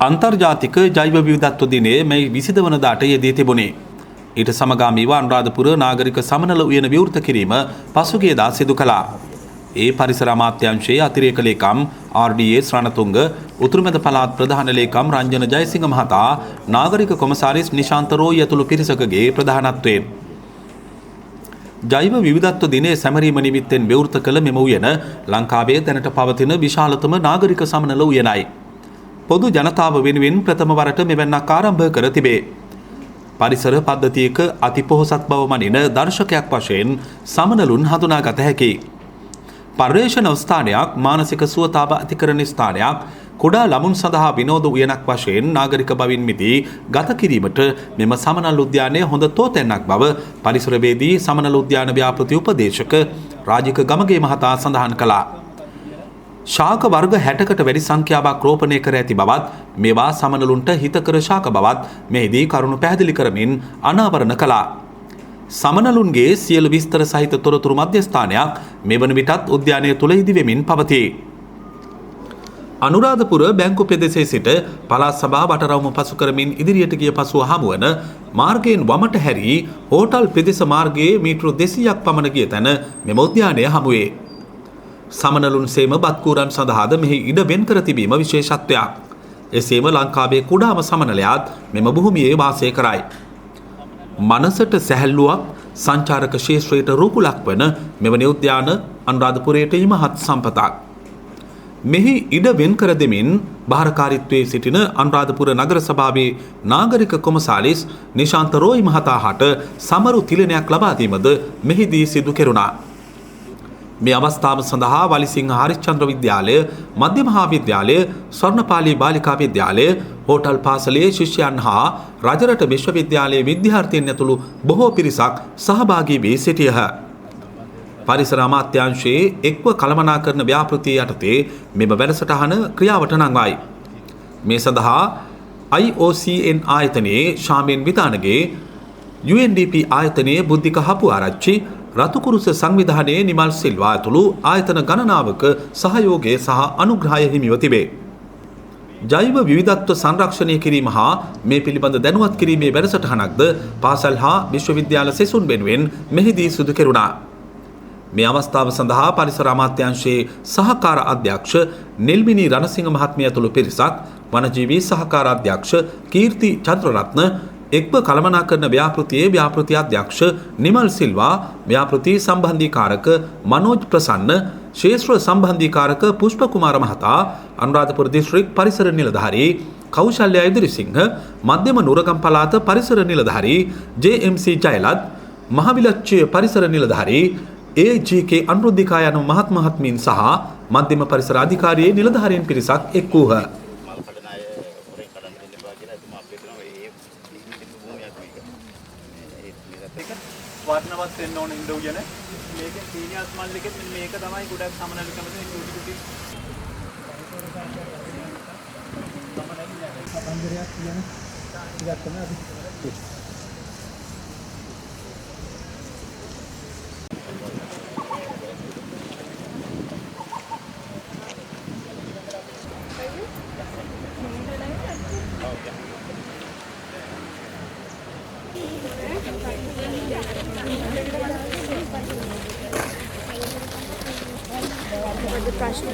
අන්තර්ජාතික ජෛව විවිධත්ව දිනයේ මේ 20 වනදාට යෙදී තිබුණේ. ඊට සමගාමීව අනුරාධපුර නාගරික සමනල උයන විවෘත කිරීම පසුගියදා සිදු කළා. ඒ පරිසර අමාත්‍යාංශයේ අතිරේක ලේකම් RDS රණතුංග, උතුරුමැද පළාත් ප්‍රධාන ලේකම් රංජන ජයසිංහ මහතා, නාගරික කොමසාරිස් නිශාන්ත රෝයි ඇතුළු පිරිසකගේ ප්‍රධානත්වයෙන් ජෛව විවිධත්ව දිනයේ සැමරීම නිමිත්තෙන් විවෘත කළ මෙම උයන ලංකාවේ දැනට පවතින විශාලතම නාගරික සමනල උයනයි. පොදු ජනතාව වෙනුවෙන් ප්‍රථම වරට මෙවැන්නක් ආරම්භ කර තිබේ. පරිසර පද්ධතියක අතිපොහොසත් බව මනින දර්ශකයක් වශයෙන් සමනලුන් හඳුනාගත හැකියි. පර්යේෂණ ස්ථානයක්, මානසික සුවතාව ඇතිකරන ස්ථානයක්, කුඩා ළමුන් සඳහා විනෝද උයනක් වශයෙන් නාගරික බවින් මිදී ගත කිරීමට මෙම සමනල් උද්‍යානය හොඳ තෝතැන්නක් බව පරිසරවේදී සමනල් උද්‍යාන ව්‍යාපෘති උපදේශක රාජික ගමගේ මහතා සඳහන් කළා. ශාක වර්ග 60කට වැඩි සංඛ්‍යාවක් රෝපණය කර ඇති බවත්, මේවා සමනලුන්ට හිතකර ශාක බවත් මෙහිදී කරුණු පැහැදිලි කරමින් අනාවරණ කළා. සමනලුන්ගේ සියලු විස්තර සහිත තොරතුරු මධ්‍යස්ථානයක් මෙවන විටත් උද්‍යානය තුළ ඉදිවෙමින් පවතී. අනුරාධපුර බැංකු ප්‍රදේශයේ සිට පළාත් සභා වටරවුම පසු කරමින් ඉදිරියට ගිය පසුව හමුවන මාර්ගයෙන් වමට හැරී හෝටල් ප්‍රදේශ මාර්ගයේ මීටර 200ක් පමණ ගිය තැන මෙම උද්‍යානය හමුවේ. සමනලුන් සේම බත්කූරන් සඳහාද මෙහි ඉඩ වෙන් කර තිබීම විශේෂත්වයක්. එසේම ලංකාවේ කුඩාම සමනලයාත් මෙම භූමියේ වාසය කරයි. මනසට සැහැල්ලුවක්, සංචාරක ශේෂ්ත්‍රයට රූකුලක් වන මෙවැනි උද්‍යාන අනුරාධපුරයට ඉමහත් සම්පතක්. මෙහි ඉඩ වෙන් කර දෙමින් භාරකාරීත්වයේ සිටින අනුරාධපුර නගර සභාවේ නාගරික කොමසාරිස් නිශාන්ත රෝයි මහතා හට සමරු තිලනයක් ලබා දීමද මෙහිදී සිදු කෙරුණා. මේ අවස්ථාව සඳහා වලිසිංහ හරිශ්චන්ද්‍ර විද්‍යාලය, මධ්‍ය මහා විද්‍යාලය, ස්වර්ණපාලි බාලිකා විද්‍යාලය, හෝටල් පාසලේ ශිෂ්‍යයන් හා රජරට විශ්වවිද්‍යාලයේ විද්‍යාර්ථීන් ඇතුළු බොහෝ පිරිසක් සහභාගී වී සිටියහ. පරිසර අමාත්‍යාංශයේ එක්ව කළමනාකරන ව්‍යාපෘතිය යටතේ මෙම වැඩසටහන ක්‍රියාවට නංවයි. මේ සඳහා IOCN ආයතනයේ ශාමෙන් විතානගේ, UNDP ආයතනයේ බුද්ධික හපු ආරච්චි, රතුකුරුස සංවිධානයේ නිමල් සිල්වා ඇතුළු ආයතන ගණනාවක සහයෝගය සහ අනුග්‍රහය හිමිව තිබේ. ජෛව විවිධත්ව සංරක්ෂණය කිරීම හා මේ පිළිබඳ දැනුවත් කිරීමේ වැඩසටහනක්ද පාසල් හා විශ්වවිද්‍යාල සෙසුන් වෙනුවෙන් මෙහිදී සිදු කෙරුණා. මේ අවස්ථාව සඳහා පරිසර අමාත්‍යාංශයේ සහකාර අධ්‍යක්ෂ නෙල්මිනී රණසිංහ මහත්මිය ඇතුළු පිරිසක්, වනජීවී සහකාර අධ්‍යක්ෂ කීර්ති චන්ද්‍රරත්න, එක්ව කළමනාකරන ව්‍යාපෘතියේ ව්‍යාපෘති අධ්‍යක්ෂ නිමල් සිල්වා, ව්‍යාපෘති සම්බන්ධීකාරක මනෝජ් ප්‍රසන්න, ශේෂ්ත්‍ර සම්බන්ධීකාරක පුෂ්ප කුමාර මහතා, අනුරාධපුර දිස්ත්‍රික් පරිසර නිලධාරී කෞශල්‍ය ඉදිරිසිංහ, මධ්‍යම නුරගම් පළාත පරිසර නිලධාරී JMC ජයලත්, මහවිලච්චය පරිසර නිලධාරී AGK අනුරුද්ධිකා යන මහත් මහත්මීන් සහ මධ්‍යම පරිසර අධිකාරියේ නිලධාරීන් පිරිසක් එක් වූහ. වර්ණවත් වෙන්න ඕන ඉන්න උයන මේකෙන් සීනියර්ස් මල්ලිකෙත් මේක තමයි ගොඩක් සමනලකමද ඉන්නේ සම්බන්ධයක් කියන ටිකක් තමයි අපි ප්‍රශ්න